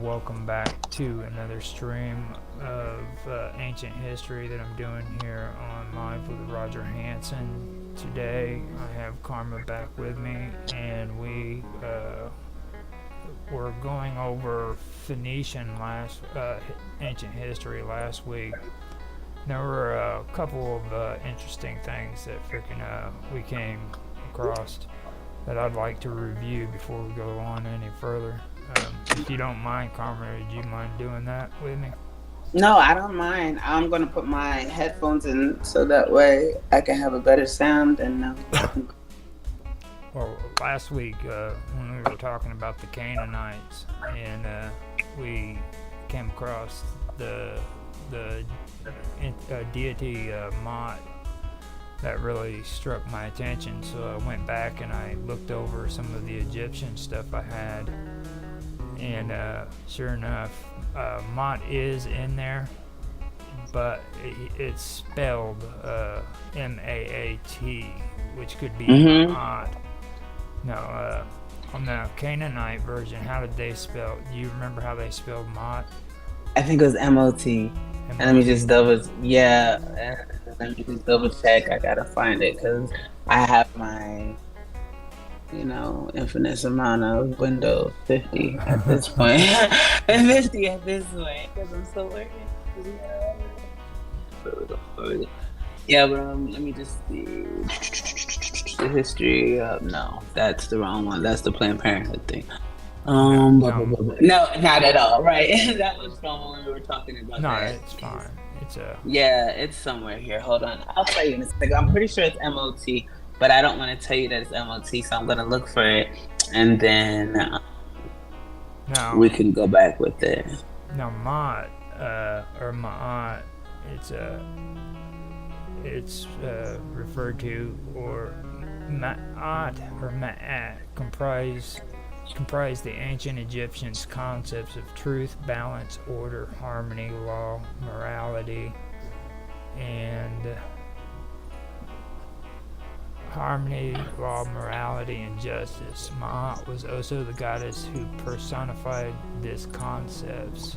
welcome back to another stream of ancient history that I'm doing here on Live with Roger Hansen. Today I have Karma back with me, and were going over Phoenician ancient history last week. There were a couple of interesting things that we came across that I'd like to review before we go on any further. If you don't mind, Karma, would you mind doing that with me? No, I don't mind. I'm going to put my headphones in so that way I can have a better sound. Well, last week when we were talking about the Canaanites, and we came across the deity Mot, that really struck my attention. So I went back and I looked over some of the Egyptian stuff I had. And sure enough, Mot is in there, but it's spelled M-A-A-T, which could be Mot. Now, on the Canaanite version, how did they spell? Do you remember how they spelled Mot? I think it was M-O-T. And let me just double check. I gotta find it because I have my infinite amount of Windows 50 at this point. 50 at this point, because I'm still working. Yeah, but let me just see. The history of, no, that's the wrong one. That's the Planned Parenthood thing. No, not at all, right? That was from when we were talking about no, that. It's fine. Yeah, it's somewhere here. Hold on. I'll tell you in a second. I'm pretty sure it's M-O-T. But I don't want to tell you that it's M-O-T, so I'm going to look for it, and then we can go back with it. Now, Ma'at, or Ma'at, it's referred to, or Ma'at or Ma'at, comprise the ancient Egyptians' concepts of truth, balance, order, harmony, law, morality, and justice. Ma'at was also the goddess who personified these concepts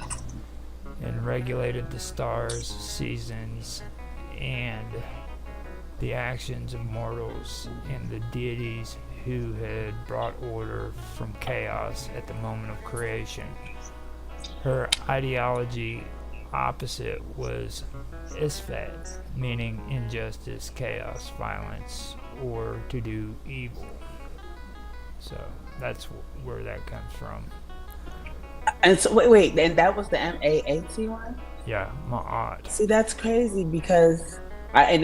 and regulated the stars, seasons, and the actions of mortals and the deities who had brought order from chaos at the moment of creation. Her ideology opposite was Isfet, meaning injustice, chaos, violence, or to do evil. So that's where that comes from. And so wait, and that was the M-A-A-T one? Yeah, Ma'at. See, that's crazy because I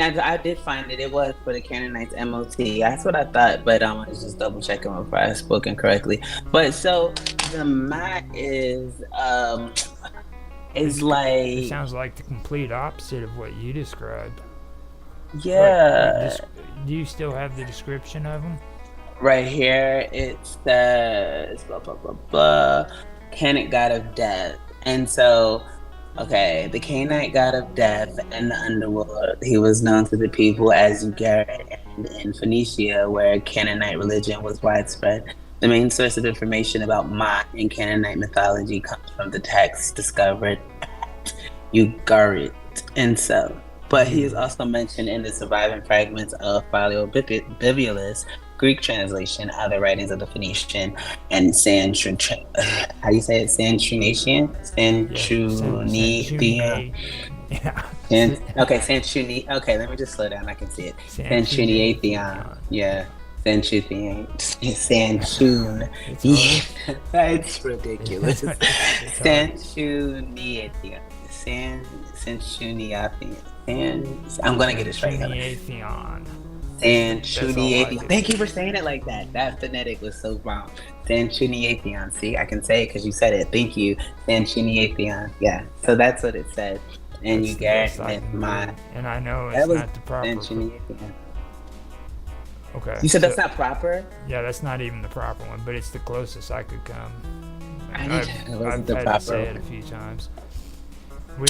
did find it was for the Canaanites M-O-T. That's what I thought, but I was just double checking if I had spoken correctly. But so the Ma'at is like, it sounds like the complete opposite of what you described. Yeah. Do you still have the description of them? Right here, it says blah blah blah blah. Canaanite god of death, and so okay, the Canaanite god of death and the underworld. He was known to the people as Ugarit, and in Phoenicia, where Canaanite religion was widespread. The main source of information about Ma'at in Canaanite mythology comes from the text discovered at Ugarit, and so. But he is also mentioned in the surviving fragments of Philo Bibulus, Greek translation, other writings of the Phoenician, and Santrunatian. Okay, let me just slow down. I can see it. Santruniathion. Yeah. Sanchuniathion. Yeah, that's ridiculous. Sanchuniathion. Sanchuniathion. I'm gonna get it straight. Sanchuniathion. Thank you for saying it like that. That phonetic was so wrong. Sanchuniathion. See, I can say it because you said it. Thank you. Sanchuniathion. Yeah. So that's what it said. And you get my. And I know it's not the proper. Okay. You said that's not proper? Yeah, that's not even the proper one, but it's the closest I could come. I've had to say it a few times.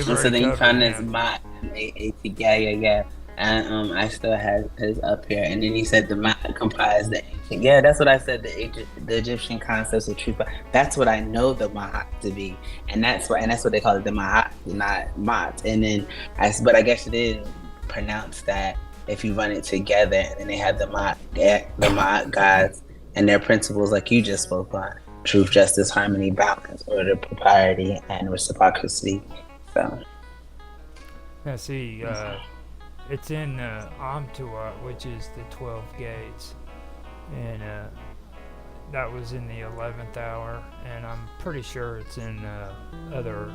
So then you found this Ma'at, M-A-A-T, yeah. And I still had his up here. And then you said the Ma'at comprised the ancient. Yeah, that's what I said. The Egyptian concepts of truth. That's what I know the Ma'at to be, and that's what they call it, the Ma'at, not Mat. And then but I guess it is pronounced that if you run it together, and then they have the Ma'at gods and their principles, like you just spoke on: truth, justice, harmony, balance, order, propriety, and reciprocity. So. Now, see, it's in Amtuat, which is the 12 gates, and that was in the 11th hour, and I'm pretty sure it's in other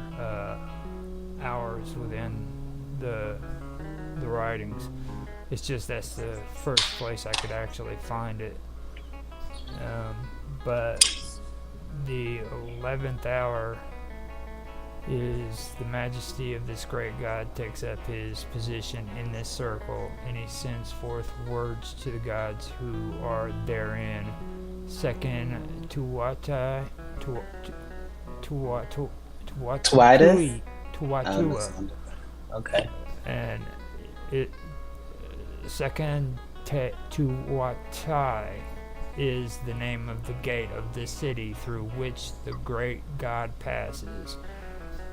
hours within the writings. It's just that's the first place I could actually find it. But the 11th hour is the majesty of this great God takes up his position in this circle, and he sends forth words to the gods who are therein. Second Tuatai, Twitus? Tuatua, Okay. and it second Tuatai is the name of the gate of the city through which the great God passes.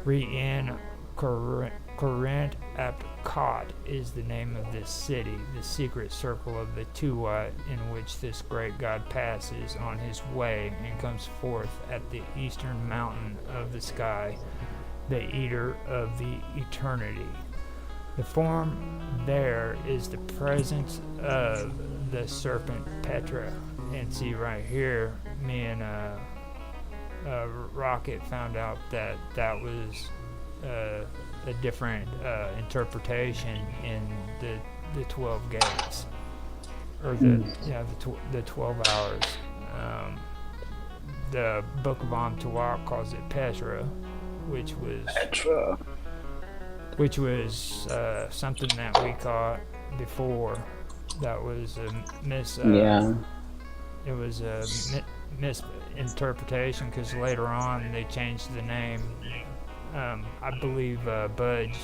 Re'in Corinth Epcot is the name of this city, the secret circle of the Tuat in which this great God passes on his way and comes forth at the eastern mountain of the sky, the eater of the eternity. The form there is the presence of the serpent Petra. And see right here, me and Rocket found out that was a different interpretation in the 12 gates, or the 12 hours. The Book of Amtuat calls it Petra, which was something that we caught before. That was a It was a misinterpretation because later on they changed the name. I believe Budge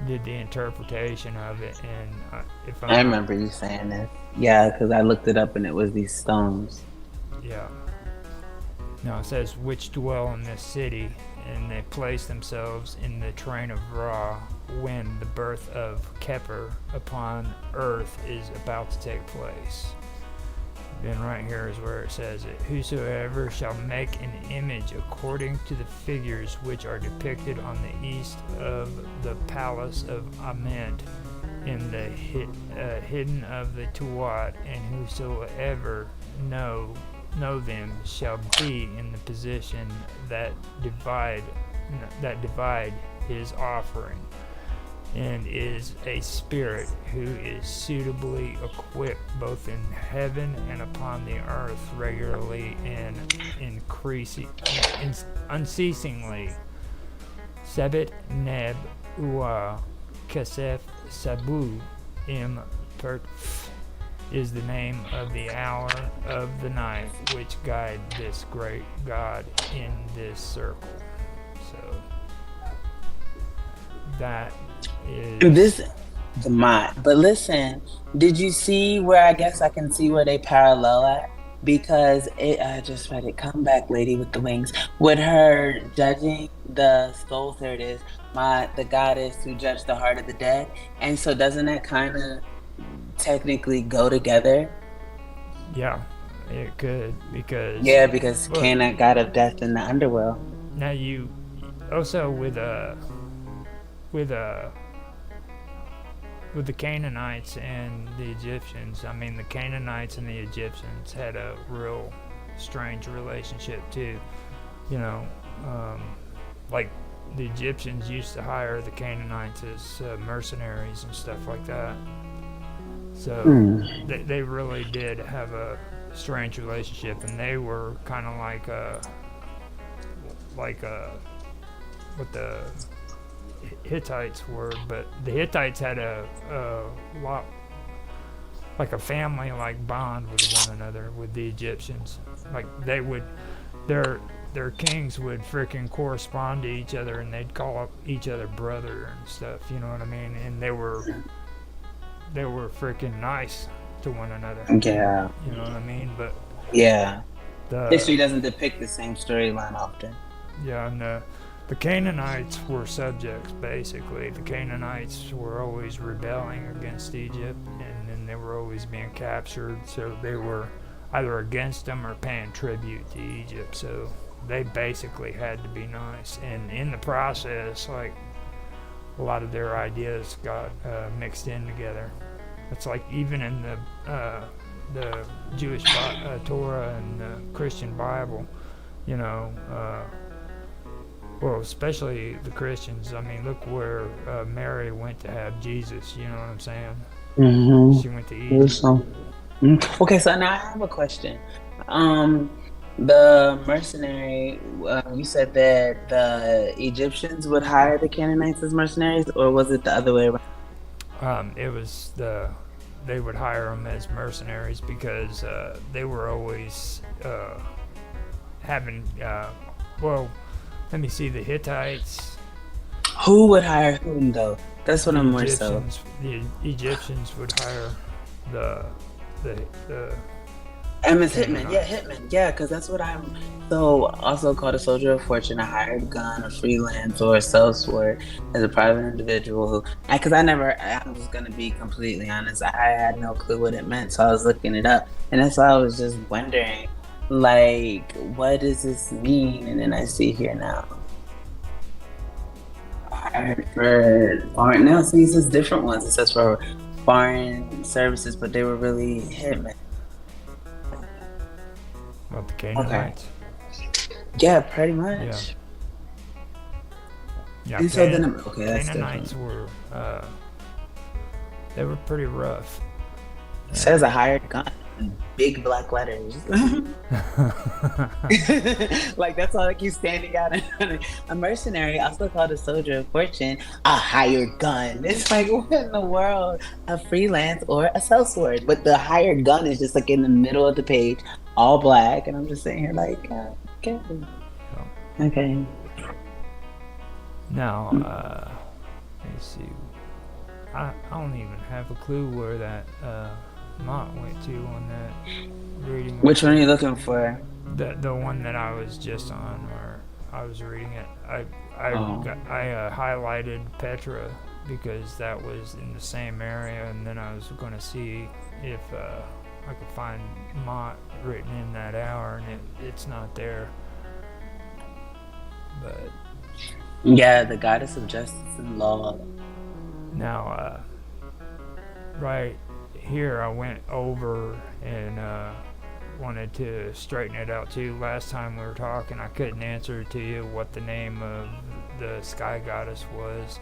did the interpretation of it, and if I remember you saying this. Yeah, because I looked it up and it was these stones. Yeah. Now it says which dwell in this city, and they place themselves in the train of Ra when the birth of Kepler upon earth is about to take place. Then right here is where it says it. Whosoever shall make an image according to the figures which are depicted on the east of the palace of Ament in the hidden of the Tuat, and whosoever know them shall be in the position that divide his offering, and is a spirit who is suitably equipped both in heaven and upon the earth regularly and unceasingly. Sebet neb ua kesef sabu im pert is the name of the hour of the night which guide this great God in this circle. So that is the mod. But listen, did you see where I guess I can see where they parallel at? Because I just read it. Come back, lady with the wings. With her judging the souls, there it is. The goddess who judged the heart of the dead. And so doesn't that kind of technically go together? Yeah, it could, because Canaanite god of death in the underworld. Now you also with the Canaanites and the Egyptians. I mean, the Canaanites and the Egyptians had a real strange relationship too. You know, like the Egyptians used to hire the Canaanites as mercenaries and stuff like that. So they really did have a strange relationship, and they were kind of like what the Hittites were, but the Hittites had a lot like a family like bond with one another with the Egyptians. Like they would, their kings would freaking correspond to each other, and they'd call up each other brother and stuff. You know what I mean? And they were they were freaking nice to one another. Yeah. You know what I mean? But Yeah. History the doesn't depict the same storyline often. yeah, and the Canaanites were subjects basically. The Canaanites were always rebelling against Egypt, and then they were always being captured. So they were either against them or paying tribute to Egypt. So they basically had to be nice, and in the process, like a lot of their ideas got mixed in together. It's like even in the Jewish Torah and the Christian Bible, you know, well, especially the Christians. I mean, look where Mary went to have Jesus. You know what I'm saying? She went to Egypt. Okay, so now I have a question. The mercenary, you said that the Egyptians would hire the Canaanites as mercenaries, or was it the other way around? It was they would hire them as mercenaries because they were always having well, let me see, the Hittites. Who would hire whom though? That's what I'm more so. The Egyptians would hire the Emmons Hitman, yeah, Hitman, yeah, because that's what I'm. So, also called a soldier of fortune, a hired gun, a freelance, or a sellsword as a private individual who, because I'm just going to be completely honest, I had no clue what it meant, so I was looking it up, and that's why I was just wondering, like, what does this mean? And then I see here now. Hired for foreign, now see, it says different ones. It says for foreign services, but they were really hitmen. What, the Canaanites? Okay. Yeah, pretty much. Yeah. And so then, okay, that's Canaanites different. were they were pretty rough. It says a hired gun in big black letters. Like that's all that keeps standing out. A mercenary, also called a soldier of fortune, a hired gun. It's like, what in the world? A freelance or a sellsword? But the hired gun is just like in the middle of the page, all black, and I'm just sitting here like, okay. Okay. Now, let me see. I don't even have a clue where that Mott went to on that reading. Which one are you looking for? The one that I was just on, or I was reading it. I highlighted Petra because that was in the same area, and then I was going to see if I could find Mott written in that hour, and it's not there. But yeah, the goddess of justice and law. Now, right here, I went over and wanted to straighten it out too. Last time we were talking, I couldn't answer to you what the name of the sky goddess was.